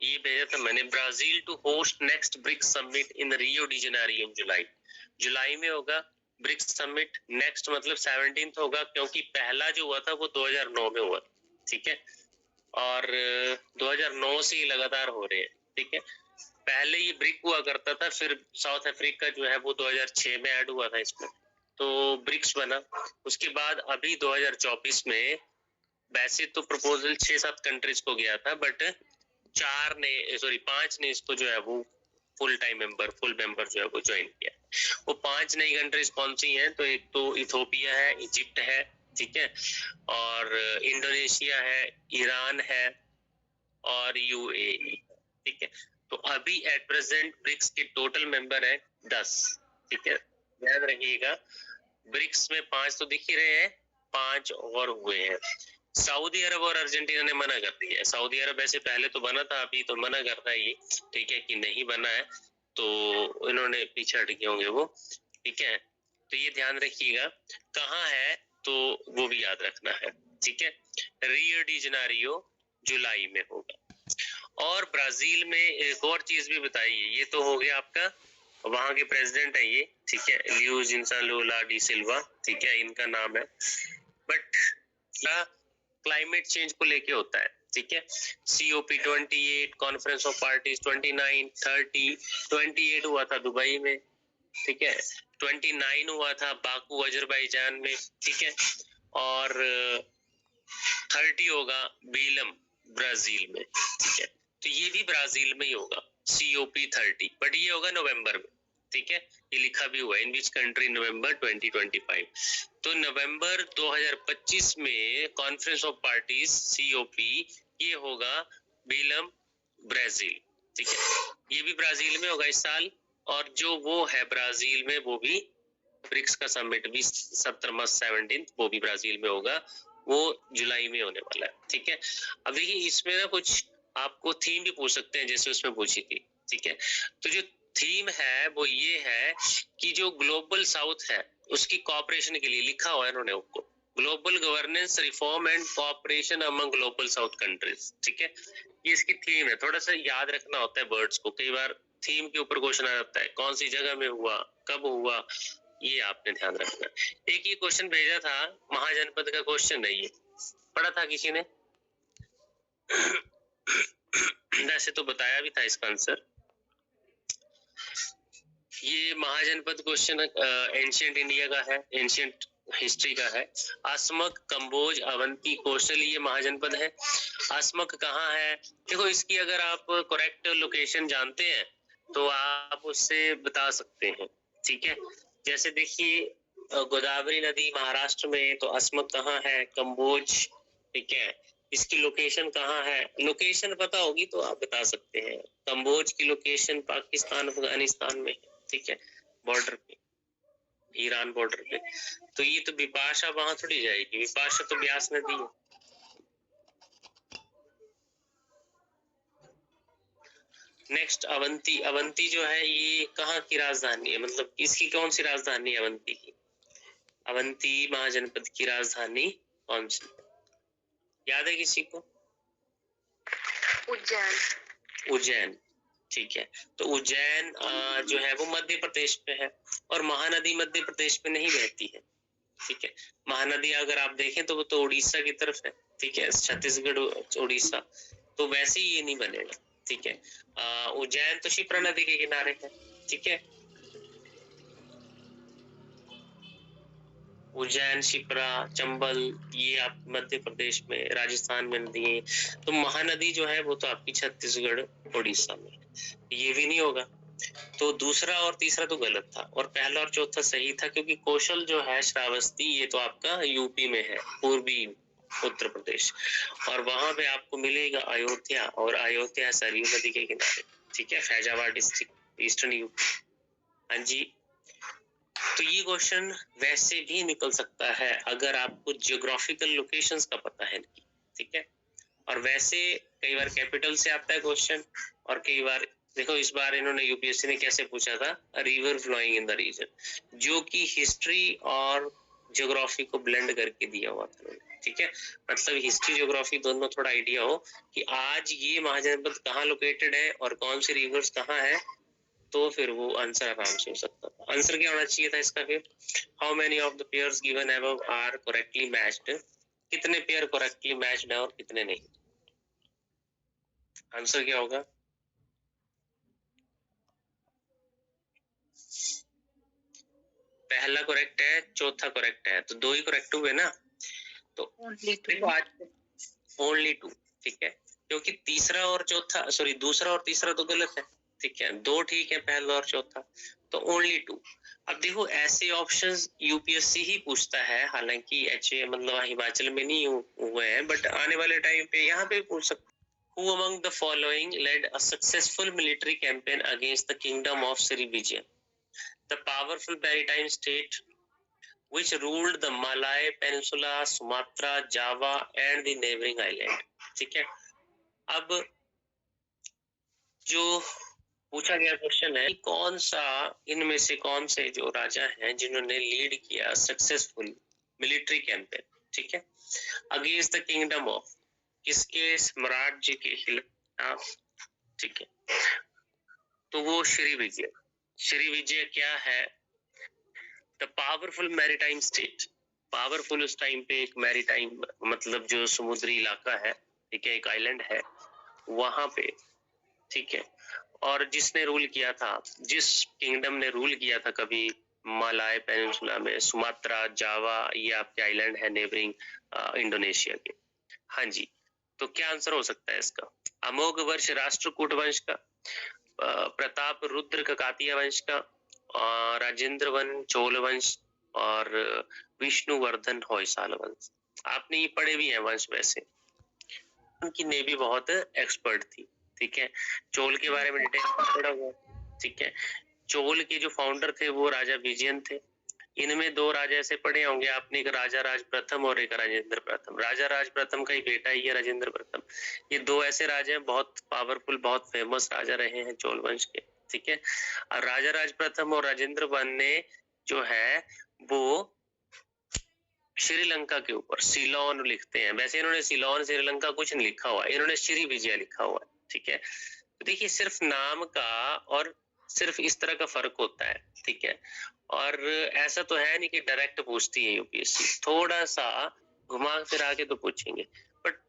ये भेजा था मैंने, Brazil to host next BRICS summit in Rio de Janeiro in July. जुलाई में होगा ब्रिक्स समिट, नेक्स्ट मतलब 17th होगा, क्योंकि पहला जो हुआ था वो 2009 में हुआ, ठीक है, और 2009 से ही लगातार हो रहे हैं, ठीक है। पहले ये ब्रिक हुआ करता था, फिर साउथ अफ्रीका जो है वो 2006 में ऐड हुआ था इसमें, तो ब्रिक्स बना। उसके बाद अभी 2024 में वैसे तो प्रपोजल 6-7 कंट्रीज को गया था, बट 5 ने इसको जो है वो फुल मेंबर जो है वो ज्वाइन किया। वो 5 नई कंट्रीज कौन सी हैं? तो एक तो इथोपिया है, इजिप्ट है, ठीक है, और इंडोनेशिया है, ईरान है और यूएई, ठीक है। तो अभी एट प्रेजेंट ब्रिक्स के टोटल मेंबर है 10, ठीक है, ध्यान रखिएगा। ब्रिक्स में 5 तो दिख ही रहे हैं, 5 और हुए हैं। सऊदी अरब और अर्जेंटीना ने मना कर दिया है। सऊदी अरब ऐसे पहले तो बना था, अभी तो मना करता है ये, ठीक है, कि नहीं बना है, तो इन्होंने पीछे हट गए होंगे वो, ठीक है। तो ये ध्यान रखिएगा, कहाँ है तो वो भी याद रखना है, ठीक है। रियो डी जेनेरियो जुलाई में होगा। और ब्राजील में एक और चीज भी बताइए, ये तो हो गया आपका, वहां के प्रेसिडेंट है ये, ठीक है, ल्यूज लूला डी सिल्वा, ठीक है, इनका नाम है। बट क्लाइमेट चेंज को लेके होता है, ठीक है। COP 28, कॉन्फ्रेंस ऑफ पार्टीज 29, 30, 28 हुआ था दुबई में, ठीक है, 29 हुआ था बाकू अजरबैजान में, ठीक है, और 30 होगा बेलम ब्राजील में, ठीक है। तो ये भी ब्राजील में ही होगा, COP 30, बट ये होगा नवंबर में, ठीक है, ये लिखा भी हुआ है, इन विच कंट्री नवंबर 2025। तो नवंबर 2025 में कॉन्फ्रेंस ऑफ पार्टीज COP ये होगा बेलम ब्राजील, ठीक है, ये भी ब्राजील में होगा इस साल। और जो वो है ब्राजील में, वो भी ब्रिक्स का समिट भी 17 वो भी ब्राजील में होगा, वो जुलाई में होने वाला है, ठीक है। अब देखिए इसमें ना कुछ आपको थीम भी पूछ सकते हैं, जैसे उसमें पूछी थी, ठीक है। तो जो थीम है वो ये है कि जो ग्लोबल साउथ है उसकी कॉपरेशन के लिए लिखा हुआ है इन्होंने उसको, global governance reform and cooperation among global south countries, ठीक है। ये इसकी थीम है, थोड़ा सा याद रखना होता है वर्ड्स को, कई बार थीम के ऊपर क्वेश्चन आ जाता है, कौन सी जगह में हुआ, कब हुआ, ये आपने ध्यान रखना। एक ये क्वेश्चन भेजा था, महाजनपद का क्वेश्चन है, ये पढ़ा था किसी ने? वैसे तो बताया भी था इसका आंसर। ये महाजनपद क्वेश्चन एंशिएंट इंडिया का है, एंशिएंट हिस्ट्री का है। अस्मक, कंबोज, अवंती, कौशल, ये महाजनपद है। अस्मक कहाँ है? देखो इसकी अगर आप करेक्ट लोकेशन जानते हैं तो आप उससे बता सकते हैं, ठीक है। जैसे देखिए गोदावरी नदी महाराष्ट्र में, तो अस्मक कहाँ है? कंबोज, ठीक है, इसकी लोकेशन कहाँ है? लोकेशन पता होगी तो आप बता सकते हैं। कंबोज की लोकेशन पाकिस्तान अफगानिस्तान में, ठीक है, बॉर्डर पे, ईरान बॉर्डर पे। तो ये तो विपाशा वहां थोड़ी जाएगी, विपाशा तो ब्यास नदी है। नेक्स्ट अवंती, अवंती जो है ये कहाँ की राजधानी है, मतलब इसकी कौन सी राजधानी है अवंती की? अवंती महाजनपद की राजधानी कौन सी, याद है किसी को? उज्जैन। उज्जैन, ठीक है। तो उज्जैन जो है वो मध्य प्रदेश पे है, और महानदी मध्य प्रदेश पे नहीं बहती है, ठीक है। महानदी अगर आप देखें तो वो तो उड़ीसा की तरफ है, ठीक है, छत्तीसगढ़ उड़ीसा, तो वैसे ही ये नहीं बनेगा, ठीक है। उज्जैन तो शिप्रा नदी के किनारे है, ठीक है। उज्जैन, शिप्रा, चंबल, ये आप मध्य प्रदेश में, राजस्थान में नदी है। तो महानदी जो है वो तो आपकी छत्तीसगढ़ उड़ीसा में, ये भी नहीं होगा। तो दूसरा और तीसरा तो गलत था, और पहला और चौथा सही था, क्योंकि कौशल जो है श्रावस्ती ये तो आपका यूपी में है, पूर्वी उत्तर प्रदेश, और वहां पे आपको मिलेगा अयोध्या, और अयोध्या सरयू नदी के किनारे, ठीक है, फैजाबाद डिस्ट्रिक्ट, ईस्टर्न यूपी। हाँ जी। तो ये क्वेश्चन वैसे भी निकल सकता है अगर आपको जियोग्राफिकल लोकेशंस का पता है, ठीक है। और वैसे कई बार कैपिटल से आता है क्वेश्चन, और कई बार देखो इस बार इन्होंने यूपीएससी ने कैसे पूछा था, river flowing in the region, जो कि हिस्ट्री और ज्योग्राफी को ब्लेंड करके दिया हुआ था, ठीक है, मतलब हिस्ट्री ज्योग्राफी दोनों थोड़ा आइडिया हो कि आज ये महाजनपद कहाँ लोकेटेड है और कौन सी रिवर्स कहाँ है, तो फिर वो आंसर आराम से हो सकता था। आंसर क्या होना चाहिए था इसका फिर, how many of the pairs given above are correctly matched, कितने पेयर करेक्टली मैच्ड है और कितने नहीं। आंसर क्या होगा, पहला करेक्ट है, चौथा करेक्ट है, तो 2 ही करेक्ट हुए ना, तो देखो आज ओनली 2, ठीक है, क्योंकि तीसरा और चौथा, सॉरी दूसरा और तीसरा तो गलत है, ठीक है, 2 ठीक है, पहला और चौथा, तो ओनली 2। अब देखो ऐसे ऑप्शंस यूपीएससी ही पूछता है, हालांकि एचए मतलब हिमाचल में नहीं हुए हैं, बट आने वाले टाइम पे यहाँ पे पूछ सकते। Who among the following led a successful military campaign against the kingdom of Srivijaya, the powerful maritime state which ruled the Malay Peninsula, Sumatra, Java and the neighboring island? ठीक है, अब जो पूछा गया क्वेश्चन है, कौन सा इनमें से कौन से जो राजा हैं जिन्होंने लीड किया सक्सेसफुल मिलिट्री कैंपेन, ठीक है, अगेंस्ट द किंगडम ऑफ, किसके साम्राज्य के खिलाफ, ठीक है, तो वो श्री विजय। श्री विजय क्या है, the powerful maritime state, powerful उस टाइम पे एक मैरीटाइम मतलब जो समुद्री इलाका है, ठीक है, एक आइलैंड है वहां पे, ठीक है, और जिसने रूल किया था, जिस किंगडम ने रूल किया था कभी मलाय पेनिनसुला में, सुमात्रा, जावा, ये आपके आइलैंड है नेबरिंग इंडोनेशिया के। हाँ जी, तो क्या आंसर हो सकता है इसका, अमोघ वर्ष राष्ट्रकूट वंश का, प्रताप रुद्र ककातिया वंश का, राजेंद्र वन चोल वंश और विष्णुवर्धन होयसाल वंश। आपने ये पढ़े भी हैं वंश, वैसे उनकी नेवी बहुत एक्सपर्ट थी, ठीक है, चोल के बारे में डिटेल पढ़ा हुआ, ठीक है, चोल के जो फाउंडर थे वो राजा विजयन थे। इनमें 2 राजा ऐसे पढ़े होंगे आपने, एक राजा राज प्रथम और एक राजेंद्र प्रथम। राजा राज प्रथम का ही बेटा ही है राजेंद्र प्रथम। ये 2 ऐसे राजा हैं, बहुत पावरफुल, बहुत फेमस राजा रहे हैं चोल वंश के, ठीक है, और राजा राज प्रथम और राजेंद्र वन ने जो है वो श्रीलंका के ऊपर सिलोन लिखते हैं, वैसे इन्होंने सिलोन श्रीलंका कुछ नहीं लिखा हुआ, इन्होंने श्री विजय लिखा हुआ है, ठीक है, तो देखिए सिर्फ नाम का और सिर्फ इस तरह का फर्क होता है, ठीक है, और ऐसा तो है नहीं कि डायरेक्ट पूछती है यूपीएससी, थोड़ा सा घुमा फिरा के तो पूछेंगे, बट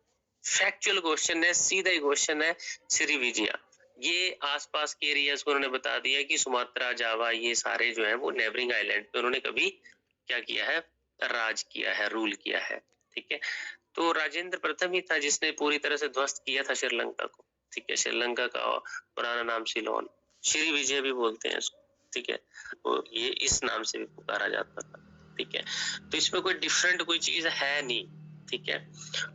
फैक्चुअल क्वेश्चन है, सीधा क्वेश्चन है श्री विजया। ये आसपास के एरियाज को उन्होंने बता दिया कि सुमात्रा, जावा, ये सारे जो है वो नेबरिंग आइलैंड पे उन्होंने कभी क्या किया है, राज किया है, रूल किया है, ठीक है, तो राजेंद्र प्रथम ही था जिसने पूरी तरह से ध्वस्त किया था श्रीलंका को, ठीक है, श्रीलंका का पुराना नाम सिलोन, श्री विजय भी बोलते हैं इसको, ठीक है, तो ये इस नाम से भी पुकारा जाता था, ठीक है, तो इसमें कोई डिफरेंट कोई चीज है नहीं, ठीक है,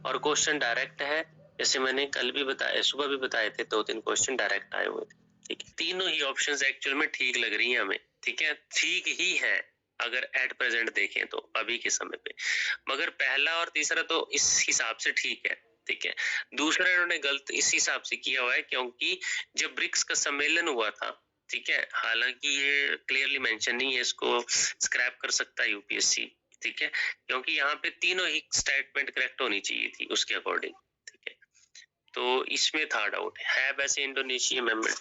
और क्वेश्चन डायरेक्ट है, जैसे मैंने कल भी बताया, सुबह भी बताए थे, 2-3 क्वेश्चन डायरेक्ट आए हुए थे, ठीक है, तीनों ही ऑप्शंस एक्चुअल में ठीक लग रही है हमें, ठीक है, ठीक ही है अगर एट प्रेजेंट देखें तो अभी के समय पे, मगर पहला और तीसरा तो इस हिसाब से ठीक है, ठीक है, दूसरा इन्होंने गलत इस हिसाब से किया हुआ है क्योंकि जब ब्रिक्स का सम्मेलन हुआ था, ठीक है, हालांकि ये क्लियरली मेंशन नहीं है, इसको स्क्रैप कर सकता है यूपीएससी, ठीक है, क्योंकि यहाँ पे तीनों ही स्टेटमेंट करेक्ट होनी चाहिए थी उसके अकॉर्डिंग, ठीक है, तो इसमें था डाउट है, वैसे इंडोनेशिया अमेंडमेंट,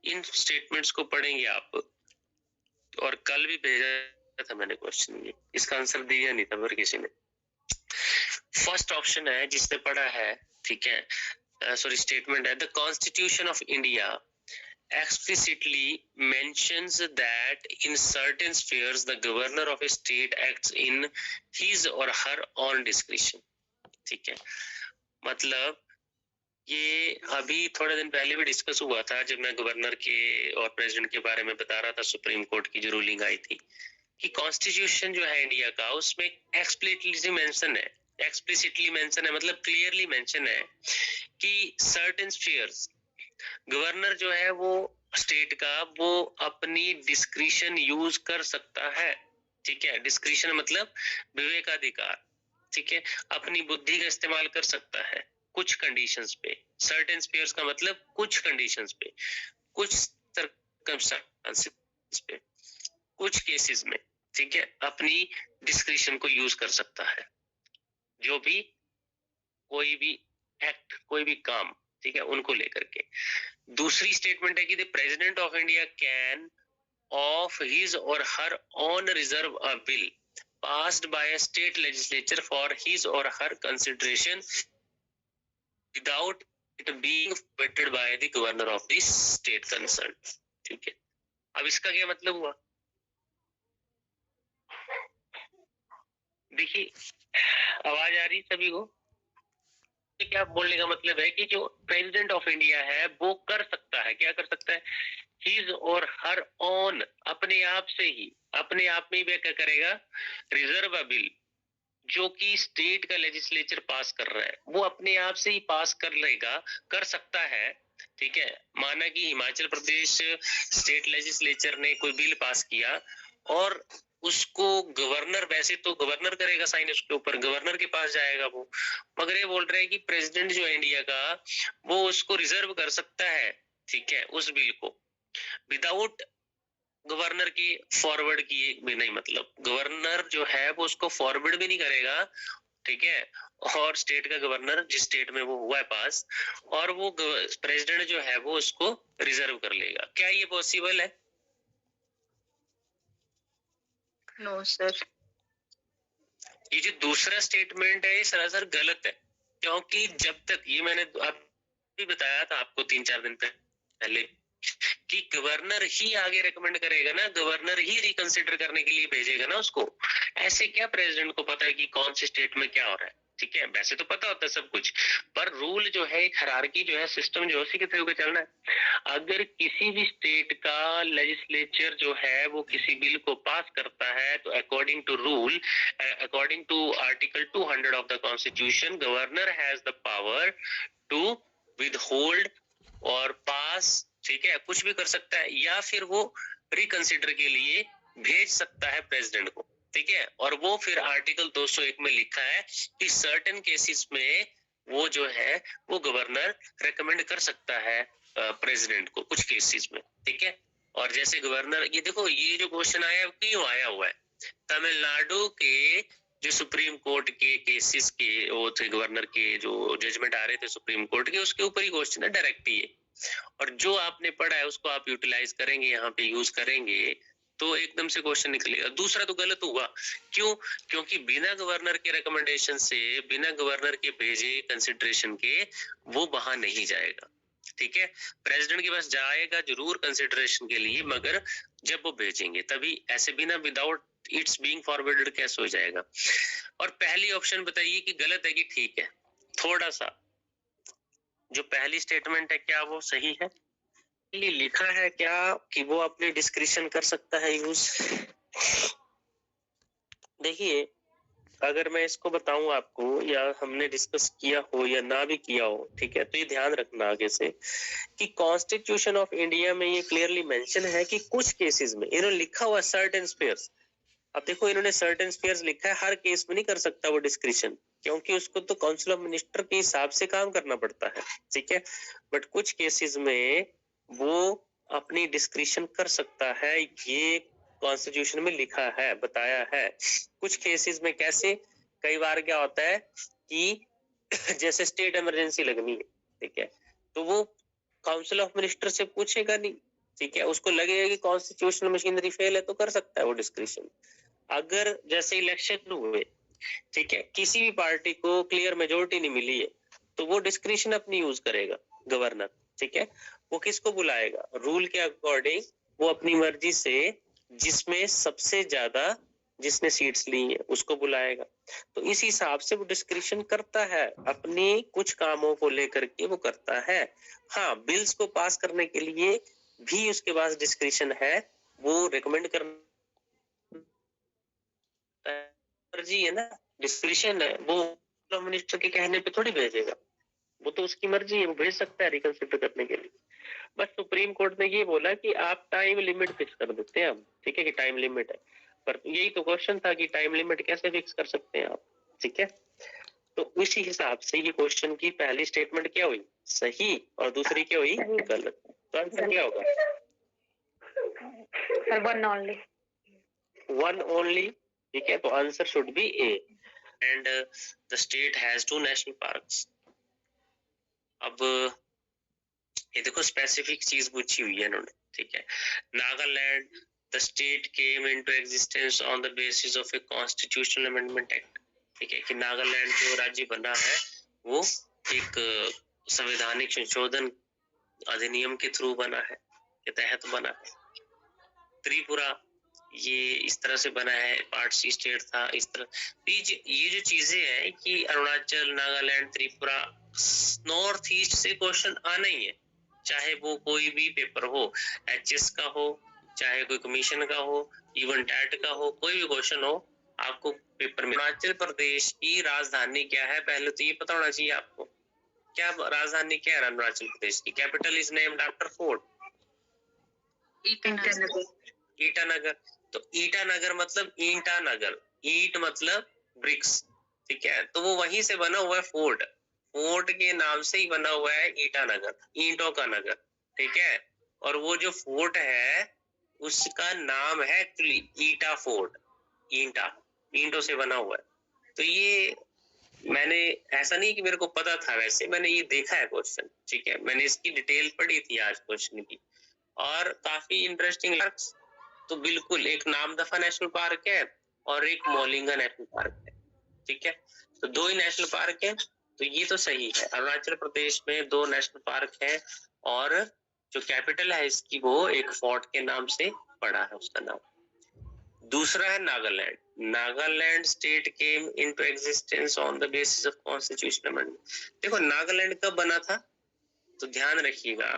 इन स्टेटमेंट्स को पढ़ेंगे आप, और कल भी भेजा था मैंने क्वेश्चन, इसका आंसर दिया नहीं था पर किसी ने। फर्स्ट ऑप्शन है जिसने पढ़ा है, ठीक है, सॉरी स्टेटमेंट है, the constitution of India explicitly mentions that in certain spheres the governor of a state acts in his or her own discretion, ठीक है, मतलब ये अभी थोड़े दिन पहले भी डिस्कस हुआ था जब मैं गवर्नर के और प्रेसिडेंट के बारे में बता रहा था, सुप्रीम कोर्ट की जो रूलिंग आई थी कि कॉन्स्टिट्यूशन जो है इंडिया का उसमें एक्सप्लिसिटली मेंशन है, एक्सप्लिसिटली मेंशन है मतलब क्लियरली मेंशन है कि सर्टेन स्फीयर्स, गवर्नर जो है वो स्टेट का वो अपनी डिस्क्रिशन यूज कर सकता है, ठीक है, डिस्क्रिशन मतलब विवेकाधिकार, ठीक है, अपनी बुद्धि का इस्तेमाल कर सकता है कुछ कंडीशंस पे, सर्टेन स्फीयर्स का मतलब कुछ कंडीशंस पे, कुछ सर्कमस्टेंसेस पे, कुछ केसेस में, ठीक है, अपनी डिस्क्रिशन को यूज कर सकता है, जो भी कोई भी एक्ट, कोई भी काम, ठीक है, उनको लेकर के। दूसरी स्टेटमेंट है कि the president of India can of his or her on reserve a bill passed by a state legislature for his or her consideration without it being vetted by the governor of the state concerned। ठीक है, अब इसका क्या मतलब हुआ? देखिए, आवाज आ रही सभी को? क्या बोलने का मतलब है कि जो प्रेसिडेंट ऑफ इंडिया है वो कर सकता है, क्या कर सकता है? हिज और हर ऑन, अपने आप से ही, अपने आप में ही क्या करेगा? रिजर्व अ बिल, जो कि स्टेट का लेजिस्लेचर पास कर रहा है, वो अपने आप से ही पास कर लेगा, कर सकता है। ठीक है, माना कि हिमाचल प्रदेश स्टेट लेजिस्लेचर ने कोई बिल पास किया और उसको गवर्नर, वैसे तो गवर्नर करेगा साइन उसके ऊपर, गवर्नर के पास जाएगा वो, मगर ये बोल रहे हैं कि प्रेसिडेंट जो है इंडिया का, वो उसको रिजर्व कर सकता है, ठीक है, उस बिल को, विदाउट गवर्नर की फॉरवर्ड किए भी नहीं, मतलब गवर्नर जो है वो उसको फॉरवर्ड भी नहीं करेगा, ठीक है, और स्टेट का गवर्नर जिस स्टेट में वो हुआ है पास, और वो प्रेसिडेंट जो है वो उसको रिजर्व कर लेगा। क्या ये पॉसिबल है? No sir. ये जो दूसरा स्टेटमेंट है ये सरासर गलत है, क्योंकि जब तक, ये मैंने आप भी बताया था आपको 3-4 दिन पहले कि गवर्नर ही आगे रेकमेंड करेगा ना, गवर्नर ही रिकंसिडर करने के लिए भेजेगा ना उसको। ऐसे क्या प्रेसिडेंट को पता है कि कौन सी स्टेट में क्या हो रहा है? ठीक है, वैसे तो पता होता है सब कुछ, पर रूल जो है, एक हायरार्की जो है, सिस्टम जो है, उसी के थ्रू के चलना है। अगर किसी भी स्टेट का लेजिस्लेचर जो है वो किसी बिल को पास करता है, तो according to rule, according to article 200 of the constitution, governor has the power to withhold और पास, ठीक है, कुछ भी कर सकता है, या फिर वो रिकंसिडर के लिए भेज सकता है प्रेसिडेंट को, ठीक है। और वो फिर आर्टिकल 201 में लिखा है कि सर्टेन केसेस में वो जो है वो गवर्नर रेकमेंड कर सकता है प्रेसिडेंट को, कुछ केसेस में, ठीक है। और जैसे गवर्नर, ये देखो, ये जो क्वेश्चन आया क्यों आया हुआ है, तमिलनाडु के जो सुप्रीम कोर्ट के केसेस के वो थे, गवर्नर के जो जजमेंट आ रहे थे सुप्रीम कोर्ट के, उसके ऊपर ही क्वेश्चन है डायरेक्ट ही। और जो आपने पढ़ा है उसको आप यूटिलाइज करेंगे, यहाँ पे यूज करेंगे, तो एकदम से क्वेश्चन निकलेगा। दूसरा तो गलत हुआ, क्यों? क्योंकि बिना गवर्नर के रिकमेंडेशन से, बिना गवर्नर के भेजे कंसिडरेशन के, वो वहां नहीं जाएगा, ठीक है। प्रेसिडेंट के पास जाएगा जरूर कंसिडरेशन के लिए, मगर जब वो भेजेंगे तभी, ऐसे बिना, विदाउट इट्स बीइंग फॉरवर्डेड कैसे हो जाएगा? और पहली ऑप्शन बताइए कि गलत है कि ठीक है? थोड़ा सा, जो पहली स्टेटमेंट है क्या वो सही है? लिखा है क्या कि वो अपने डिस्क्रिप्शन कर सकता है यूज? देखिए, अगर मैं इसको बताऊं आपको, या हमने डिस्कस किया हो या ना भी किया हो, ठीक है, तो ये ध्यान रखना आगे से कि कॉन्स्टिट्यूशन ऑफ इंडिया में ये क्लियरली मेंशन है कि कुछ केसेस में, इन्होंने लिखा हुआ सर्टेन स्पेयर्स। अब देखो, इन्होंने सर्टेन स्पेयर्स लिखा है, हर केस में नहीं कर सकता वो डिस्क्रिप्शन, क्योंकि उसको तो काउंसिल ऑफ मिनिस्टर के हिसाब से काम करना पड़ता है, ठीक है। बट कुछ केसेस में वो अपनी डिस्क्रिप्शन कर सकता है, ये कॉन्स्टिट्यूशन में लिखा है, बताया है। कुछ केसेस में कैसे, कई बार क्या होता है कि जैसे स्टेट इमरजेंसी लगनी है, ठीक है, तो वो काउंसिल ऑफ मिनिस्टर से पूछेगा नहीं, ठीक है, उसको लगेगा कि कॉन्स्टिट्यूशनल मशीनरी फेल है, तो कर सकता है वो डिस्क्रिप्शन। अगर जैसे इलेक्शन हुए, ठीक है, किसी भी पार्टी को क्लियर मेजोरिटी नहीं मिली है, तो वो डिस्क्रिप्शन अपनी यूज करेगा गवर्नर, ठीक है। वो किसको बुलाएगा? रूल के अकॉर्डिंग वो अपनी मर्जी से जिसमें सबसे ज्यादा, जिसने सीट्स ली है, उसको बुलाएगा। तो इस हिसाब से वो डिस्क्रिप्शन करता है, अपनी कुछ कामों को लेकर के वो करता है। हाँ, बिल्स को पास करने के लिए भी उसके पास डिस्क्रिप्शन है, वो रिकमेंड करना मर्जी है ना, डिस्क्रिप्शन है, वो मिनिस्टर के कहने पे थोड़ी भेजेगा, वो तो उसकी मर्जी है, वो भेज सकता है रिकंसिडर करने के लिए। बस सुप्रीम कोर्ट ने ये बोला कि आप टाइम लिमिट फिक्स कर देते हैं हम, ठीक है, कि टाइम लिमिट है, पर यही तो क्वेश्चन था कि टाइम लिमिट कैसे फिक्स कर सकते हैं आप, ठीक है। तो उसी हिसाब से ये क्वेश्चन की पहली स्टेटमेंट क्या हुई? सही, और दूसरी क्या हुई? गलत। तो आंसर क्या होगा? One only. वन ओनली, ठीक है, तो answer should be A. and the state has 2 national parks. अब ये देखो स्पेसिफिक चीज पूछी हुई है इन्होंने, ठीक है। Nagaland the state came into existence on the basis of a constitutional amendment act, ठीक है, कि नागालैंड जो राज्य बना है वो एक संवैधानिक संशोधन अधिनियम के थ्रू बना है, के तहत बना है। त्रिपुरा ये इस तरह से बना है, पार्ट सी स्टेट था इस तरह। ये जो चीजें हैं कि अरुणाचल, नागालैंड, त्रिपुरा, नॉर्थ ईस्ट से क्वेश्चन आना ही है, चाहे वो कोई भी पेपर हो, एचएस का हो, चाहे कोई कमीशन का हो, इवन टैट का हो, कोई भी क्वेश्चन हो आपको पेपर में। अरुणाचल प्रदेश की राजधानी क्या है, पहले तो ये पता होना चाहिए आपको। क्या राजधानी क्या है अरुणाचल प्रदेश की? Capital is named after fort, Itanagar. तो ईटानगर मतलब ईंटा नगर, ईट मतलब ब्रिक्स, ठीक है, तो वो वहीं से बना हुआ है फोर्ट, फोर्ट के नाम से ही बना हुआ है ईटानगर, ईंटों का नगर, ठीक है। और वो जो फोर्ट है उसका नाम है एक्चुअली ईटा फोर्ट, ईंटा, ईंटों से बना हुआ है। तो ये मैंने ऐसा नहीं कि मेरे को पता था, वैसे मैंने ये देखा है क्वेश्चन, ठीक है, मैंने इसकी डिटेल पढ़ी थी आज क्वेश्चन की, और काफी इंटरेस्टिंग। तो बिल्कुल एक नामदफा नेशनल पार्क है और एक मौलिंगा नेशनल पार्क है, ठीक है, तो 2 ही नेशनल पार्क है। तो ये तो सही है, अरुणाचल प्रदेश में 2 नेशनल पार्क है, और जो कैपिटल है इसकी वो एक फोर्ट के नाम से पड़ा है उसका नाम। दूसरा है Nagaland. Nagaland state came into existence on the basis of constitutional amendment. देखो नागालैंड कब बना था, तो ध्यान रखिएगा,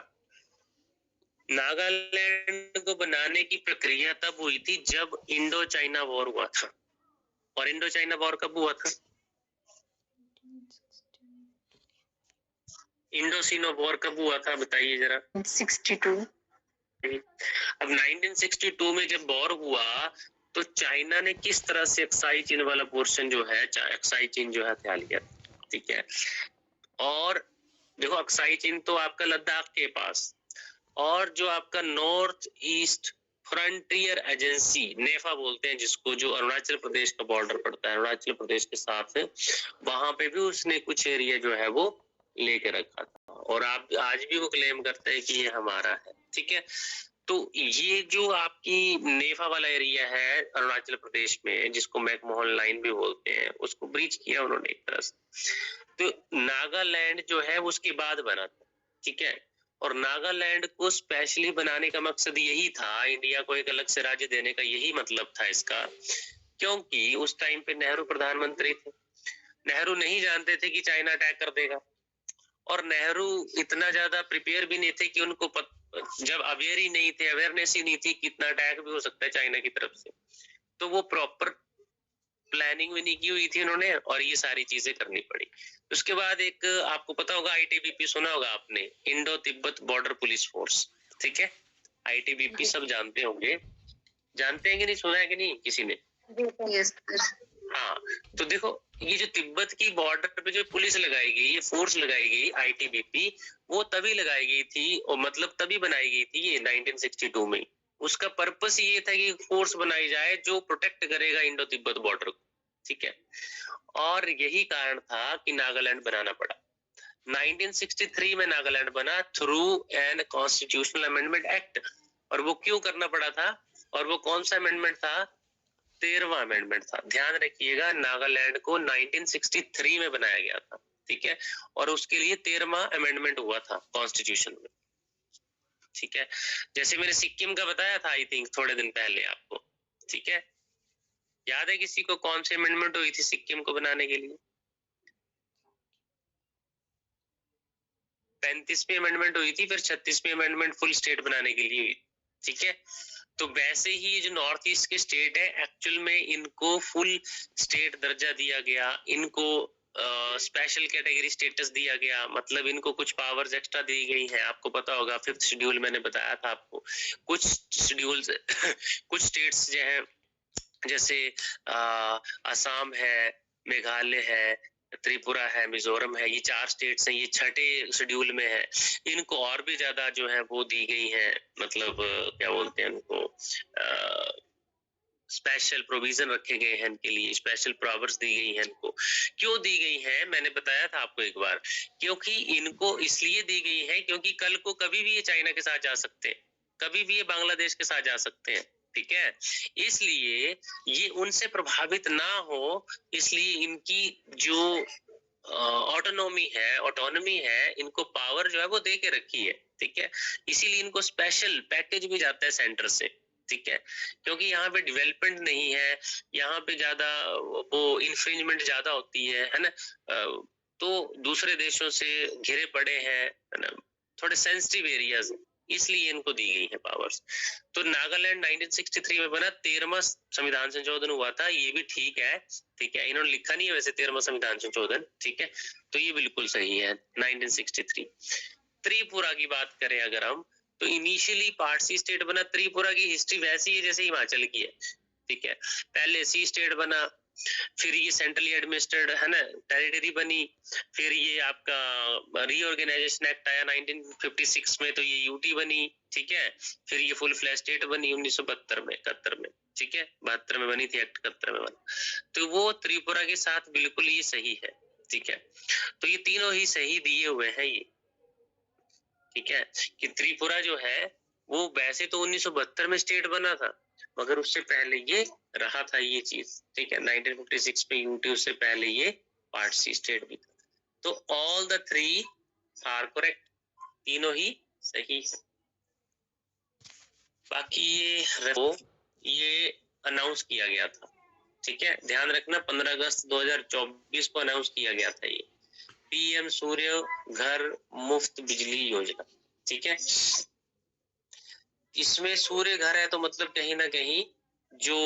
नागालैंड को बनाने की प्रक्रिया तब हुई थी जब इंडो चाइना वॉर हुआ था। और इंडो चाइना वॉर कब हुआ था? इंडो सीनो वॉर कब हुआ था बताइए जरा। 62। अब 1962 में जब वॉर हुआ तो चाइना ने किस तरह से अक्साई चीन वाला पोर्शन जो है, अक्साई चीन जो है हथिया लिया, ठीक है। और देखो अक्साई चीन तो आपका लद्दाख के पास, और जो आपका नॉर्थ ईस्ट फ्रंटियर एजेंसी नेफा बोलते हैं जिसको, जो अरुणाचल प्रदेश का बॉर्डर पड़ता है अरुणाचल प्रदेश के साथ, वहां पे भी उसने कुछ एरिया जो है वो लेके रखा था, और आप आज भी वो क्लेम करते हैं कि ये हमारा है, ठीक है। तो ये जो आपकी नेफा वाला एरिया है अरुणाचल प्रदेश में, जिसको मैकमोहन लाइन भी बोलते हैं, उसको ब्रीच किया उन्होंने एक तरह से। तो नागालैंड जो है उसके बाद बना था, ठीक है, और नागालैंड को स्पेशली बनाने का मकसद यही था, इंडिया को एक अलग से राज्य देने का यही मतलब था इसका, क्योंकि उस टाइम पे नेहरू प्रधानमंत्री थे। नेहरू नहीं जानते थे कि चाइना अटैक कर देगा, और नेहरू इतना ज्यादा प्रिपेयर भी नहीं थे कि उनको जब अवेयर ही नहीं थे, अवेयरनेस ही नहीं थी कि इतना अटैक भी हो सकता है चाइना की तरफ से, तो वो प्रॉपर प्लानिंग भी नहीं की हुई थी उन्होंने, और ये सारी चीजें करनी पड़ी। उसके बाद एक आपको पता होगा आईटीबीपी, सुना होगा आपने, Indo Tibet border police force, ठीक है, आईटीबीपी सब जानते होंगे, जानते हैं कि नहीं, सुना है कि नहीं किसी ने? यस। हाँ, तो देखो ये जो तिब्बत की बॉर्डर पे जो पुलिस लगाई गई, ये फोर्स लगाई गई आईटीबीपी, वो तभी लगाई गई थी, और मतलब तभी बनाई गई थी ये 1962 में। उसका पर्पस ये था कि फोर्स बनाई जाए जो प्रोटेक्ट करेगा इंडो तिब्बत बॉर्डर को, ठीक है, और यही कारण था कि नागालैंड बनाना पड़ा। 1963 में नागालैंड बना through an constitutional amendment act, और वो क्यों करना पड़ा था, और वो कौन सा अमेंडमेंट था? 13वां अमेंडमेंट था। ध्यान रखिएगा, नागालैंड को 1963 में बनाया गया था, ठीक है, और उसके लिए 13वां अमेंडमेंट हुआ था कॉन्स्टिट्यूशन में, ठीक है। जैसे मैंने सिक्किम का बताया था आई थिंक थोड़े दिन पहले आपको, ठीक है, याद है किसी को कौन सी अमेंडमेंट हुई थी सिक्किम को बनाने के लिए? 35वीं अमेंडमेंट हुई थी, फिर 36वीं अमेंडमेंट फुल स्टेट बनाने के लिए हुई, ठीक है। तो वैसे ही जो नॉर्थ ईस्ट के स्टेट है, एक्चुअल में इनको फुल स्टेट दर्जा दिया गया, इनको स्पेशल कैटेगरी स्टेटस दिया गया, मतलब इनको कुछ पावर्स एक्स्ट्रा दी गई हैं। आपको पता होगा 5th शेड्यूल मैंने बताया था आपको, कुछ शेड्यूल्स कुछ स्टेट्स जो है जैसे असम है, मेघालय है, त्रिपुरा है, मिजोरम है, ये 4 स्टेट्स हैं, ये 6ठे शेड्यूल में है। इनको और भी ज्यादा जो है वो दी गई है, मतलब क्या बोलते हैं उनको, स्पेशल प्रोविजन रखे गए हैं इनके लिए, स्पेशल पावर्स दी गई हैं इनको। क्यों दी गई है? मैंने बताया था आपको एक बार, क्योंकि इनको इसलिए दी गई है क्योंकि कल को कभी भी ये चाइना के साथ जा सकते हैं, कभी भी ये बांग्लादेश के साथ जा सकते हैं, ठीक है। इसलिए ये उनसे प्रभावित ना हो, इसलिए इनकी जो ऑटोनॉमी है, इनको पावर जो है वो दे के रखी है, ठीक है। इसीलिए इनको स्पेशल पैकेज भी जाता है सेंटर से, ठीक है, क्योंकि यहाँ पे डेवलपमेंट नहीं है, यहाँ पे ज्यादा वो इन्फ्रिंजमेंट ज्यादा होती है ना। तो दूसरे देशों से घिरे पड़े हैं, है ना, थोड़े सेंसिटिव एरियाज, इसलिए इनको दी गई है पावर्स। तो नागालैंड 1963 में बना, 13वां संविधान संशोधन हुआ था, ये भी ठीक है, ठीक है। इन्होंने लिखा नहीं है वैसे 13वां संविधान संशोधन, ठीक है, तो ये बिल्कुल सही है 1963। त्रिपुरा की बात करें अगर हम, तो इनिशियली पार्ट सी स्टेट बना। त्रिपुरा की हिस्ट्री वैसी है जैसे हिमाचल की है, ठीक है। पहले सी स्टेट बना, फिर ये सेंट्रली एडमिनिस्ट्रेड है ना टेरिटरी बनी, फिर ये आपका रीऑर्गेनाइजेशन एक्ट आया 1956 में, तो ये यूटी बनी, ठीक है। फिर ये फुल फ्लैश स्टेट बनी 1972 में, 71 में, ठीक है, 72 में बनी थी, एक्ट 71 में बना। तो वो त्रिपुरा के साथ बिल्कुल ये सही है, ठीक है। तो ये तीनों ही सही दिए हुए हैं ये, ठीक है, कि त्रिपुरा जो है वो वैसे तो 1972 में स्टेट बना था, मगर उससे पहले ये रहा था ये चीज, ठीक है। 1956 में यूटी, उससे पहले ये पार्ट सी स्टेट भी था। तो all the three are correct, तीनों ही सही है। बाकी ये अनाउंस किया गया था, ठीक है, ध्यान रखना 15 अगस्त 2024 को अनाउंस किया गया था ये पीएम सूर्य घर मुफ्त बिजली योजना, ठीक है। इसमें सूर्य घर है तो मतलब कहीं ना कहीं जो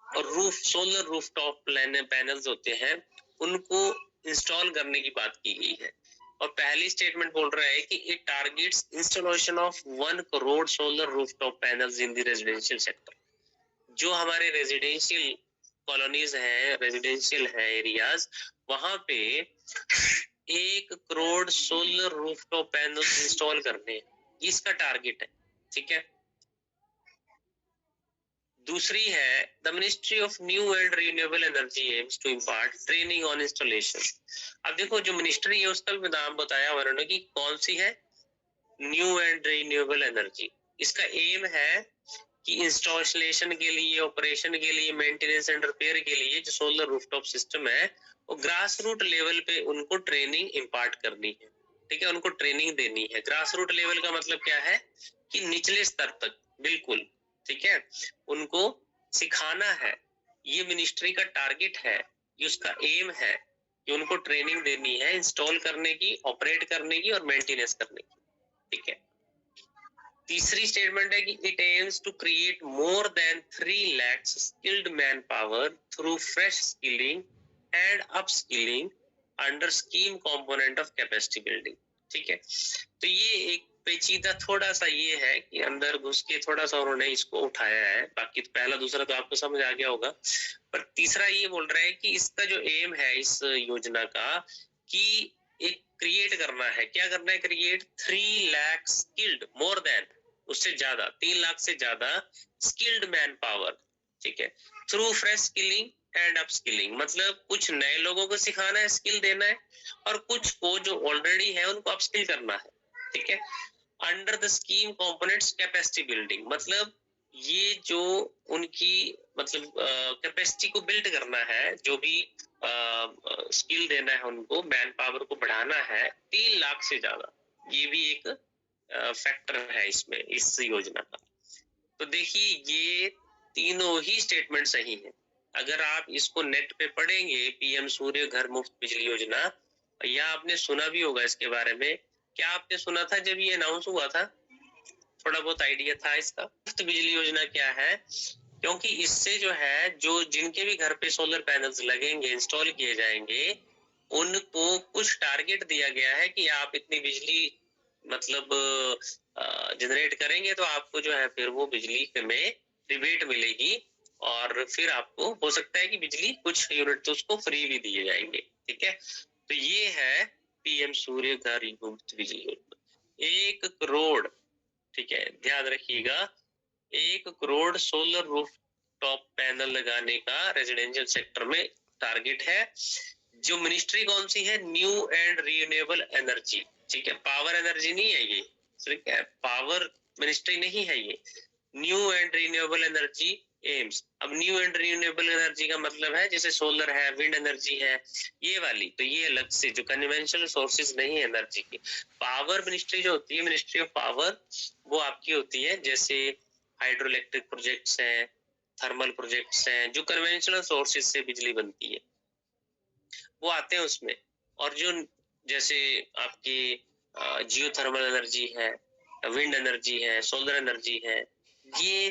सोलर रूफटॉप पैनल्स होते हैं उनको इंस्टॉल करने की बात की गई है। और पहली स्टेटमेंट बोल रहा है कि it targets installation of 1 crore solar rooftop panels in the residential sector. जो हमारे रेजिडेंशियल कॉलोनीज हैं, रेजिडेंशियल है एरियाज, वहां पे 1 crore solar rooftop panels install करने, इसका टारगेट है, ठीक है। दूसरी है the ministry of new and renewable energy aims to impart training on installation. अब देखो जो मिनिस्ट्री है उसका भी नाम बताया उन्होंने कि कौन सी है, न्यू एंड रिन्यूएबल एनर्जी। इसका एम है कि इंस्टॉलेशन के लिए, ऑपरेशन के लिए, मेंटेनेंस एंड रिपेयर के लिए जो सोलर रूफटॉप सिस्टम है वो ग्रास रूट लेवल पे उनको ट्रेनिंग इम्पार्ट करनी है, ठीक है, उनको ट्रेनिंग देनी है। ग्रास रूट लेवल का मतलब क्या है कि निचले स्तर तक, बिल्कुल, ठीक है, उनको सिखाना है। ये मिनिस्ट्री का टारगेट है, ये उसका एम है कि उनको ट्रेनिंग देनी है इंस्टॉल करने की, ऑपरेट करने की और मेंटेनेंस करने की, ठीक है। तीसरी स्टेटमेंट है कि it aims to create more than 3 lakh skilled manpower through fresh skilling and upskilling under scheme component of capacity building, ठीक है। तो ये एक पेचीदा थोड़ा सा ये है कि अंदर घुस के थोड़ा सा उन्होंने इसको उठाया है, बाकी तो पहला दूसरा तो आपको समझ आ गया होगा। पर तीसरा ये बोल रहे हैं कि इसका जो एम है इस योजना का कि एक क्रिएट करना है, क्या करना है, create 3 lakh skilled, more than, उससे ज्यादा, 3 लाख से ज्यादा स्किल्ड मैन पावर, ठीक है, through fresh skilling and upskilling. मतलब कुछ नए लोगों को सिखाना है, स्किल देना है, और कुछ को जो ऑलरेडी है उनको अपस्किल करना है, ठीक है। Under the scheme components capacity building, मतलब ये जो उनकी मतलब कैपेसिटी को बिल्ड करना है, जो भी स्किल देना है उनको, मैन पावर को बढ़ाना है 3 लाख से ज्यादा, ये भी एक फैक्टर है इसमें, इस योजना का। तो देखिए ये तीनों ही स्टेटमेंट सही है। अगर आप इसको नेट पे पढ़ेंगे, पीएम सूर्य घर मुफ्त बिजली योजना, या आपने सुना भी होगा इसके बारे में, क्या आपने सुना था जब ये अनाउंस हुआ था? थोड़ा बहुत आइडिया था इसका? मुफ्त बिजली योजना क्या है? क्योंकि इससे जो है, जो जिनके भी घर पे सोलर पैनल्स लगेंगे, इंस्टॉल किए जाएंगे, उनको कुछ टारगेट दिया गया है कि आप इतनी बिजली मतलब जनरेट करेंगे तो आपको जो है फिर वो बिजली में रिबेट मिलेगी, और फिर आपको हो सकता है कि बिजली कुछ यूनिट तो उसको फ्री भी दिए जाएंगे, ठीक है। तो ये है पीएम सूर्य घर मुफ्त बिजली योजना। 1 करोड़, ठीक है, ध्यान रखिएगा, 1 crore solar roof rooftop panel लगाने का रेजिडेंशियल सेक्टर में टारगेट है। जो मिनिस्ट्री कौन सी है? न्यू एंड रिन्यूएबल एनर्जी, ठीक है, पावर एनर्जी नहीं है ये, ठीक है, पावर मिनिस्ट्री नहीं है ये, new and renewable energy AIIMS. अब न्यू एंड रिन्यूएबल एनर्जी का मतलब है जैसे सोलर है, विंड एनर्जी है, ये वाली, तो ये अलग से जो कन्वेंशनल सोर्सेज नहीं है एनर्जी की। पावर मिनिस्ट्री जो होती है, मिनिस्ट्री ऑफ पावर, वो आपकी होती है जैसे हाइड्रो इलेक्ट्रिक प्रोजेक्ट्स हैं, थर्मल प्रोजेक्ट्स हैं, जो कन्वेंशनल सोर्सेज से बिजली बनती है वो आते हैं उसमें। और जो जैसे आपकी जियो थर्मल एनर्जी है, विंड एनर्जी है, सोलर एनर्जी है, ये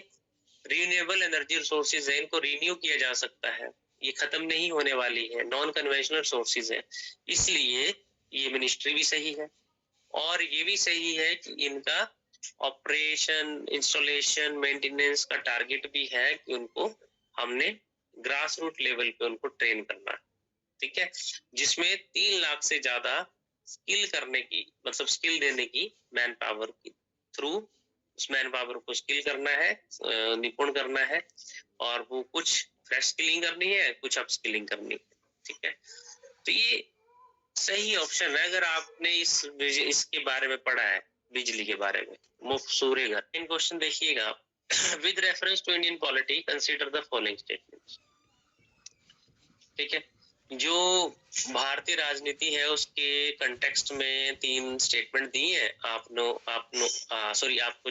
रिन्यूएबल एनर्जी रिसोर्सेज है, इनको रिन्यू किया जा सकता है, ये खत्म नहीं होने वाली है, नॉन कन्वेंशनल सोर्सेज है, इसलिए ये मिनिस्ट्री भी सही है। और ये भी सही है कि इनका ऑपरेशन, इंस्टॉलेशन, मेंटेनेंस का टारगेट भी है कि उनको हमने ग्रास रूट लेवल पे उनको ट्रेन करना है, ठीक है, जिसमें 3 लाख से ज्यादा स्किल करने की, मतलब स्किल देने की मैन पावर के थ्रू उस मैन पावर को स्किल करना है, निपुण करना है, और वो कुछ फ्रेश स्किलिंग करनी है, कुछ अप स्किलिंग करनी है, ठीक है। तो ये सही ऑप्शन है अगर आपने इसके बारे में पढ़ा है, बिजली के बारे में। मुफ्त सूर्य घर। इन क्वेश्चन देखिएगा आप। With reference to Indian polity consider the following statements, ठीक है। जो भारतीय राजनीति है उसके कंटेक्स्ट में 3 स्टेटमेंट दिए हैं, आपको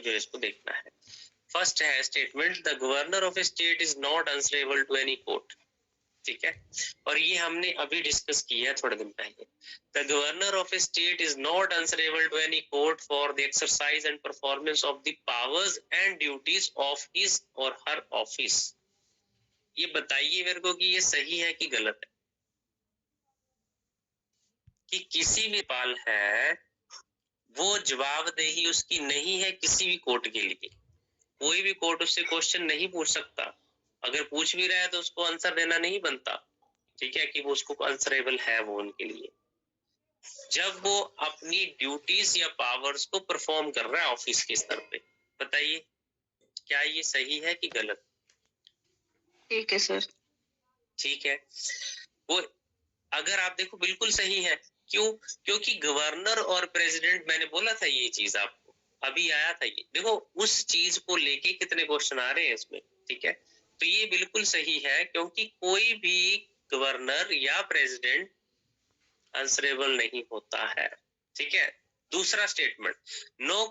जो इसको देखना है। फर्स्ट है statement, the governor of a state is not answerable to any court, ठीक है, और ये हमने अभी डिस्कस किया थोड़े दिन पहले। The governor of a state is not answerable to any court for the exercise and performance of the powers and duties of his or her office. ये बताइए मेरे को कि ये सही है कि गलत है, कि किसी भी पाल है वो जवाबदेही उसकी नहीं है किसी भी कोर्ट के लिए। कोई भी कोर्ट उससे क्वेश्चन नहीं पूछ सकता, अगर पूछ भी रहा है तो उसको आंसर देना नहीं बनता, ठीक है, कि वो उसको आंसरेबल है वो उनके लिए, जब वो अपनी ड्यूटीज या पावर्स को परफॉर्म कर रहा है ऑफिस के स्तर पे। बताइए क्या ये सही है कि गलत? ठीक है सर। ठीक है, वो अगर आप देखो बिल्कुल सही है। क्यों? क्योंकि गवर्नर और प्रेसिडेंट, मैंने बोला था ये चीज आपको, अभी आया था ये, देखो उस चीज को लेके कितने क्वेश्चन आ रहे हैं इसमें, ठीक है, तो ये बिल्कुल सही है, क्योंकि कोई भी गवर्नर या प्रेसिडेंट आंसरेबल नहीं होता है, ठीक है। दूसरा statement, no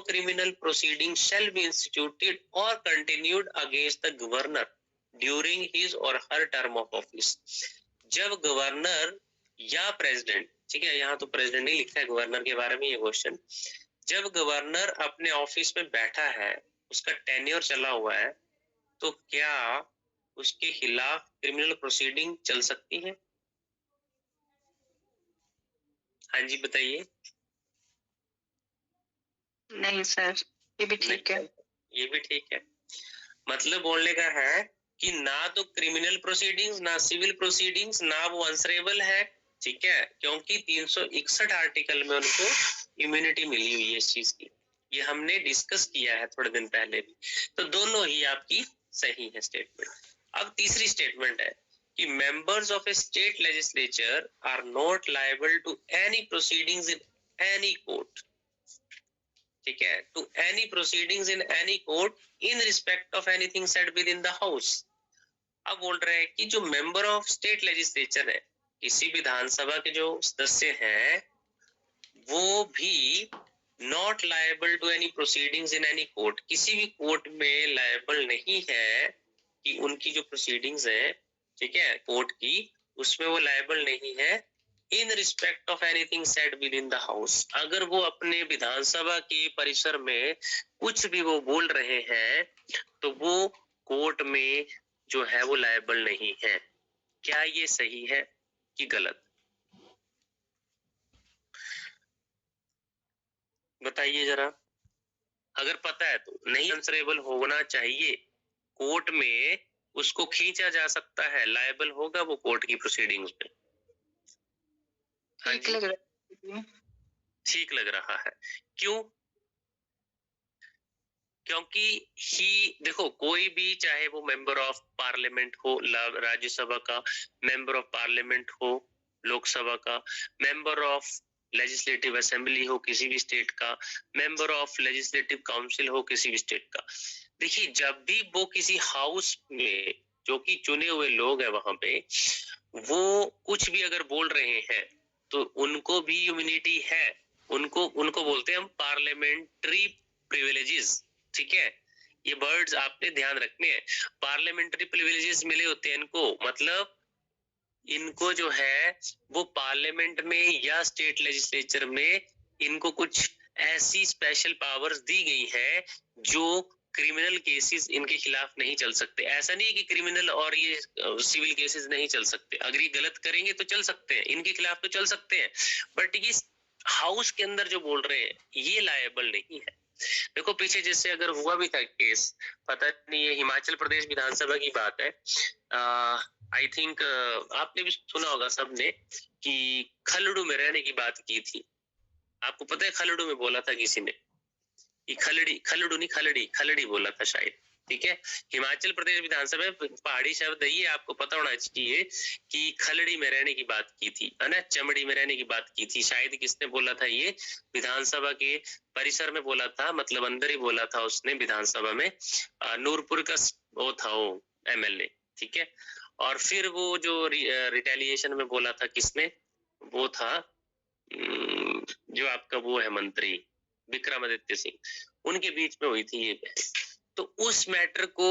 criminal proceeding shall be instituted or continued against the governor during his or her term of office. जब गवर्नर या प्रेसिडेंट, ठीक है, यहाँ तो प्रेसिडेंट नहीं लिखा है, गवर्नर के बारे में ये क्वेश्चन, जब गवर्नर अपने ऑफिस में बैठा है, उसका टेन्योर चला हुआ है, तो क्या उसके खिलाफ क्रिमिनल प्रोसीडिंग चल सकती है? हाँ जी बताइए। नहीं सर, ये भी ठीक है। ये भी ठीक है, मतलब बोलने का है कि ना तो क्रिमिनल प्रोसीडिंग्स, ना सिविल प्रोसीडिंग्स, ना वो आंसरेबल है, ठीक है, क्योंकि 361 आर्टिकल में उनको इम्यूनिटी मिली हुई है इस चीज की, ये हमने डिस्कस किया है थोड़े दिन पहले भी। तो दोनों ही आपकी सही है स्टेटमेंट। अब तीसरी स्टेटमेंट है कि members of a state legislature are not liable to any proceedings in any court, ठीक है, to any proceedings in any court in respect of anything said within the house. अब बोल रहे हैं कि जो मेंबर ऑफ स्टेट लेजिस्लेचर है, किसी विधानसभा के जो सदस्य हैं, वो भी not liable to any proceedings in any court, किसी भी कोर्ट में लायबल नहीं है कि उनकी जो प्रोसीडिंग्स है, ठीक है, कोर्ट की, उसमें वो लायबल नहीं है इन respect of anything said within the house. अगर वो अपने विधानसभा के परिसर में कुछ भी वो बोल रहे हैं तो वो कोर्ट में जो है वो लायबल नहीं है। क्या ये सही है कि गलत? बताइए जरा, अगर पता है तो। नहीं आंसरेबल होना चाहिए, कोर्ट में उसको खींचा जा सकता है, लायबल होगा वो कोर्ट की प्रोसीडिंग्स में। हाँ ठीक जी, लग रहा है। ठीक लग रहा है। क्यों? क्योंकि ही देखो, कोई भी चाहे वो मेंबर ऑफ पार्लियामेंट हो, राज्यसभा का मेंबर ऑफ पार्लियामेंट हो, लोकसभा का मेंबर ऑफ लेजिस्लेटिव असेंबली हो किसी भी स्टेट का, मेंबर ऑफ लेजिस्लेटिव काउंसिल हो किसी भी स्टेट का, देखिए जब भी वो किसी हाउस में जो कि चुने हुए लोग हैं वहां पे, वो कुछ भी अगर बोल रहे हैं तो उनको भी इम्यूनिटी है। उनको उनको बोलते हैं हम पार्लियामेंट्री प्रिविलेजेस। ठीक है, ये वर्ड्स आपने ध्यान रखने हैं। पार्लियामेंट्री प्रिविलेजेस मिले होते हैं इनको, मतलब इनको जो है वो पार्लियामेंट में या स्टेट लेजिस्लेचर में इनको कुछ ऐसी स्पेशल पावर्स दी गई है जो क्रिमिनल केसेस इनके खिलाफ नहीं चल सकते। ऐसा नहीं है कि क्रिमिनल और ये सिविल केसेस नहीं चल सकते, अगर ये गलत करेंगे तो चल सकते हैं, इनके खिलाफ तो चल सकते हैं, बट ये हाउस के अंदर जो बोल रहे हैं ये लायबल नहीं है। देखो पीछे जिससे अगर हुआ भी था केस, पता नहीं ये हिमाचल प्रदेश विधानसभा की बात है, आई थिंक आपने भी सुना होगा सबने कि खलड़ू में रहने की बात की थी। आपको पता है खलड़ू में बोला था किसी ने कि खलड़ू नहीं खलड़ी बोला था शायद। ठीक है, हिमाचल प्रदेश विधानसभा में पहाड़ी शब्द है ये, आपको पता होना चाहिए कि खलड़ी में रहने की बात की थी, है ना, चमड़ी में रहने की बात की थी। शायद किसने बोला था ये, विधानसभा के परिसर में बोला था, मतलब अंदर ही बोला था उसने विधानसभा में। नूरपुर का वो था वो एमएलए। ठीक है, और फिर वो जो रिटेलिएशन में बोला था किसने, वो था जो आपका वो है मंत्री विक्रमादित्य सिंह, उनके बीच में हुई थी ये बहस। तो उस मैटर को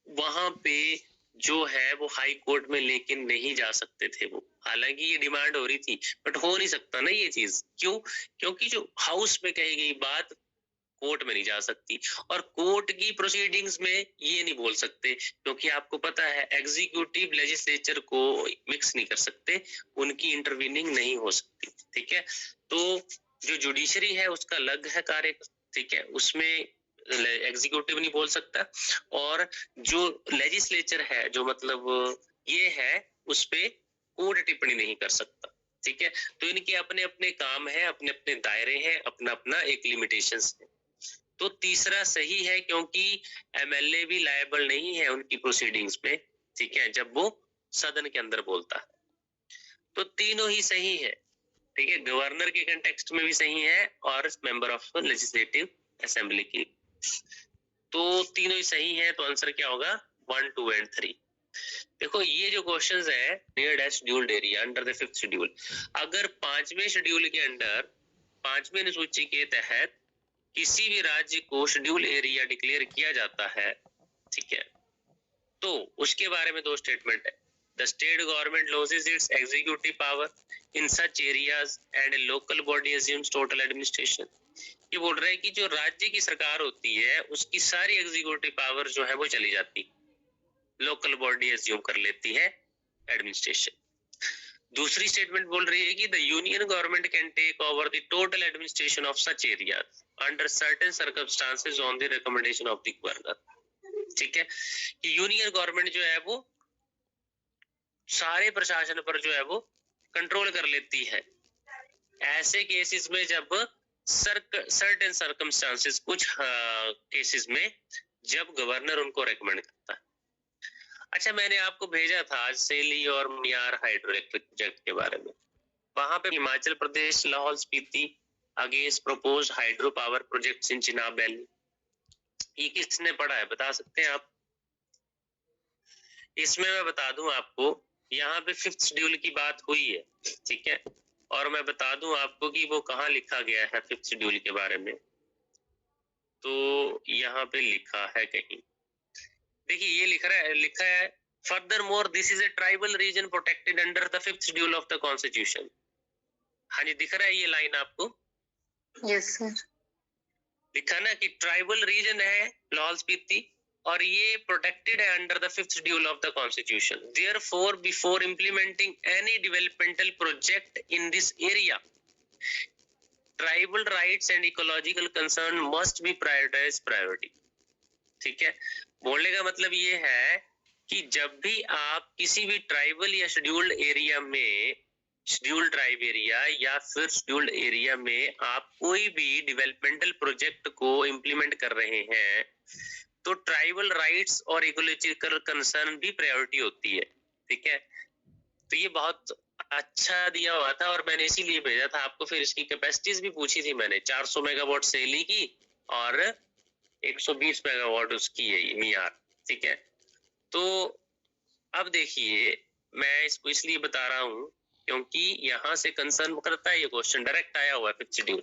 वहां पे जो है वो हाई कोर्ट में लेकिन नहीं जा सकते थे वो, हालांकि ये डिमांड हो रही थी, बट हो नहीं सकता ना ये चीज। क्यों? क्योंकि जो हाउस में कही गई बात कोर्ट में नहीं जा सकती, और कोर्ट की प्रोसीडिंग्स में ये नहीं बोल सकते, क्योंकि आपको पता है एग्जीक्यूटिव लेजिस्लेचर को मिक्स नहीं कर सकते, उनकी इंटरवीनिंग नहीं हो सकती। ठीक है, तो जो जुडिशरी है उसका अलग है कार्य। ठीक है, उसमें एग्जीक्यूटिव नहीं बोल सकता, और जो लेजिस्लेचर है जो मतलब ये है उस पे कोर्ट टिप्पणी नहीं कर सकता। ठीक है, तो इनके अपने अपने काम है, अपने अपने दायरे हैं, अपना अपना एक लिमिटेशंस है। तो तीसरा सही है, क्योंकि एमएलए भी लायबल नहीं है उनकी प्रोसीडिंग्स में। ठीक है, जब वो सदन के अंदर बोलता है, तो तीनों ही सही है। ठीक है, गवर्नर के कंटेक्स्ट में भी सही है और मेंबर ऑफ लेजिस्लेटिव असेंबली की, तो तीनों ही सही है। तो आंसर क्या होगा? 1, 2 एंड 3। देखो ये जो क्वेश्चंस है near dash scheduled area under the 5th schedule, अगर 5वें शेड्यूल के अंडर 5वें अनुसूची के तहत किसी भी राज्य को शेड्यूल एरिया डिक्लेयर किया जाता है, ठीक है, तो उसके बारे में दो स्टेटमेंट है। The state government losses it's executive power in such areas and local body assumes total administration. ये बोल रहा है कि जो राज्य की सरकार होती है उसकी सारी एग्जीक्यूटिव पावर जो है वो चली जाती, लोकल बॉडी अज्यूम कर लेती है एडमिनिस्ट्रेशन। दूसरी स्टेटमेंट बोल रही है कि the union government can take over the total administration of such areas under certain circumstances on the recommendation of the governor. ठीक है, कि यूनियन गवर्नमेंट जो है वो सारे प्रशासन पर जो है वो कंट्रोल कर लेती है ऐसे केसेस में जब सर्टेन सर्कमस्टांसेस, कुछ केसेस में जब गवर्नर उनको रेकमेंड करता है। अच्छा, मैंने आपको भेजा था आज सेली और मियार हाइड्रो इलेक्ट्रिक प्रोजेक्ट के बारे में। वहां पे Himachal Pradesh Lahaul Spiti against proposed hydro power projects in Chenab valley, ये किसने पढ़ा है बता सकते हैं आप? इसमें मैं बता दूं आपको, यहाँ पे 5th शेड्यूल की बात हुई है। ठीक है, और मैं बता दूं आपको कि वो कहाँ लिखा गया है 5th शेड्यूल के बारे में। तो यहाँ पे लिखा है कहीं, देखिए ये लिखा है furthermore this is a tribal region protected under the 5th schedule of the constitution. हाँ जी, दिख रहा है ये लाइन आपको? Yes sir. लिखा ना कि ट्राइबल रीजन है लाहौल स्पीति और ये प्रोटेक्टेड है under the 5th schedule of the constitution. Therefore before implementing any developmental project in this area, tribal rights and ecological concern must be prioritize priority. ठीक है, बोलने का मतलब ये है कि जब भी आप किसी भी ट्राइबल या शेड्यूल्ड एरिया में शेड्यूल्ड ट्राइब एरिया या फिर शेड्यूल्ड एरिया में आप कोई भी डेवलपमेंटल प्रोजेक्ट को इम्प्लीमेंट कर रहे हैं तो ट्राइबल राइट्स और इकोलॉजिकल कंसर्न भी प्रायोरिटी होती है, ठीक है। तो ये बहुत अच्छा दिया हुआ था और मैंने इसीलिए भेजा था आपको। फिर इसकी कैपेसिटीज भी पूछी थी मैंने, 400 मेगावाट सेली की और 120 मेगावाट उसकी है मीआर, ठीक है। तो अब देखिए, मैं इसको इसलिए बता रहा हूँ क्योंकि यहाँ से कंसर्न करता है, ये क्वेश्चन डायरेक्ट आया हुआ है फिक्स शेड्यूल।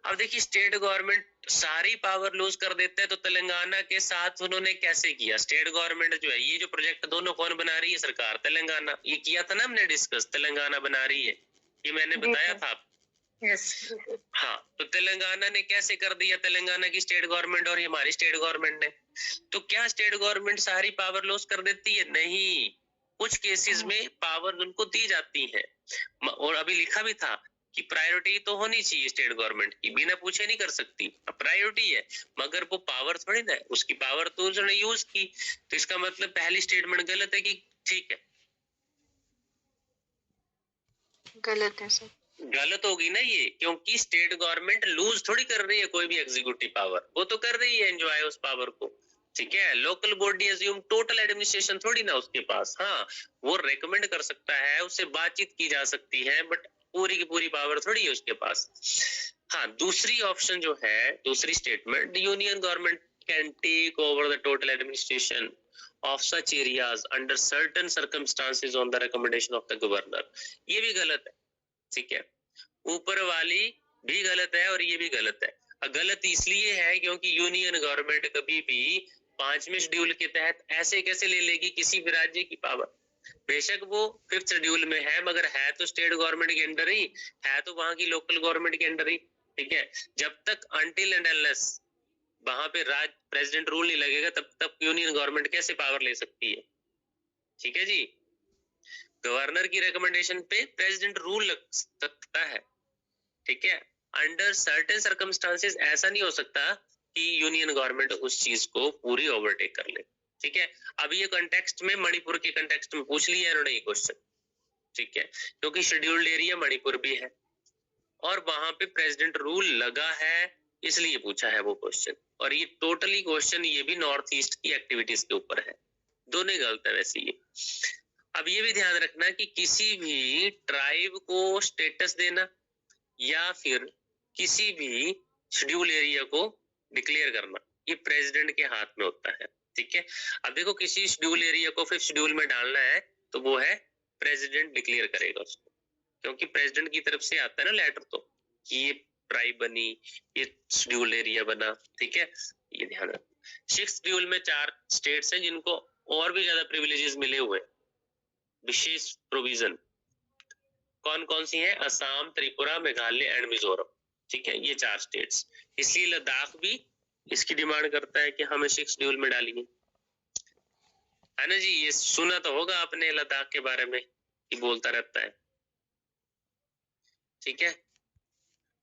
अब देखिए, स्टेट गवर्नमेंट सारी पावर लूज कर देते हैं तो तेलंगाना के साथ उन्होंने कैसे किया? स्टेट गवर्नमेंट जो है, ये जो प्रोजेक्ट दोनों कौन बना रही है? सरकार तेलंगाना। ये किया था ना हमने डिस्कस, तेलंगाना बना रही है, ये मैंने बताया था। यस। हाँ, तो तेलंगाना ने कैसे कर दिया? तेलंगाना की स्टेट गवर्नमेंट और हमारी स्टेट गवर्नमेंट ने। तो क्या स्टेट गवर्नमेंट सारी पावर लॉस कर देती है? नहीं, कुछ केसेस में पावर उनको दी जाती है। और अभी लिखा भी था कि प्रायोरिटी तो होनी चाहिए स्टेट गवर्नमेंट की, बिना पूछे नहीं कर सकती, प्रायोरिटी है। मगर वो पावर थोड़ी ना है, उसकी पावर तो उसने यूज की। तो इसका मतलब पहली स्टेटमेंट गलत है कि ठीक है? गलत है सर। गलत होगी ना ये, क्योंकि स्टेट गवर्नमेंट लूज थोड़ी कर रही है कोई भी एग्जीक्यूटिव पावर, वो तो कर रही है एंजॉय उस पावर को, ठीक है। Local body assume total administration थोड़ी ना उसके पास। हाँ, वो रेकमेंड कर सकता है, उससे बातचीत की जा सकती है, बट पूरी की पूरी पावर थोड़ी है उसके पास। हाँ, दूसरी ऑप्शन जो है, दूसरी statement, union government can take over the total administration of such areas under certain circumstances on the recommendation of the governor। ये भी गलत है, ठीक है। ऊपर वाली भी गलत है और ये भी गलत है। गलत इसलिए है क्योंकि यूनियन गवर्नमेंट कभी भी 5वें शेड्यूल के तहत ऐसे कैसे ले लेगी किसी भी राज्य की पावर? बेशक वो 5th शेड्यूल में है, मगर है तो स्टेट गवर्नमेंट के अंडर ही है, तो वहां की लोकल गवर्नमेंट के अंडर ही, ठीक है। जब तक अनटिल एंड अनलेस वहां पे राज प्रेसिडेंट रूल नहीं लगेगा, तब तक यूनियन गवर्नमेंट कैसे पावर ले सकती है? ठीक है जी, गवर्नर की रिकमेंडेशन पे प्रेसिडेंट रूल लग सकता है, ठीक है। अंडर सर्टेन सर्कमस्टांसेस ऐसा नहीं हो सकता कि यूनियन गवर्नमेंट उस चीज को पूरी ओवरटेक कर ले, ठीक है। अभी ये कंटेक्स्ट में, मणिपुर के कंटेक्स्ट में पूछ लिया इन्होंने ये क्वेश्चन, ठीक है, क्योंकि शेड्यूल्ड एरिया मणिपुर भी है और वहां पे प्रेसिडेंट रूल लगा है, इसलिए पूछा है वो क्वेश्चन। और ये टोटली क्वेश्चन ये भी नॉर्थ ईस्ट की एक्टिविटीज के ऊपर है, दोनों ही गलत है वैसे ये। अब ये भी ध्यान रखना कि किसी भी ट्राइब को स्टेटस देना या फिर किसी भी शेड्यूल एरिया को डिक्लेयर करना, ये प्रेसिडेंट के हाथ में होता है, ठीक है। अब देखो, किसी शेड्यूल एरिया को 5th शेड्यूल में डालना है तो वो है प्रेसिडेंट डिक्लेयर करेगा उसको, क्योंकि प्रेसिडेंट की तरफ से आता है ना लेटर, तो कि ये ट्राइब बनी, ये शेड्यूल एरिया बना, ठीक है। ये ध्यान रखना। 6th शेड्यूल में 4 स्टेट्स हैं जिनको और भी ज्यादा प्रिविलेजेस मिले हुए, विशेष प्रोविजन। कौन कौन सी है? असम, त्रिपुरा, मेघालय एंड मिजोरम, ठीक है, ये 4 स्टेट्स। इसलिए लद्दाख भी इसकी डिमांड करता है कि हमें 6th शेड्यूल में डालिए, है ना जी। ये सुना तो होगा आपने लद्दाख के बारे में कि बोलता रहता है, ठीक है।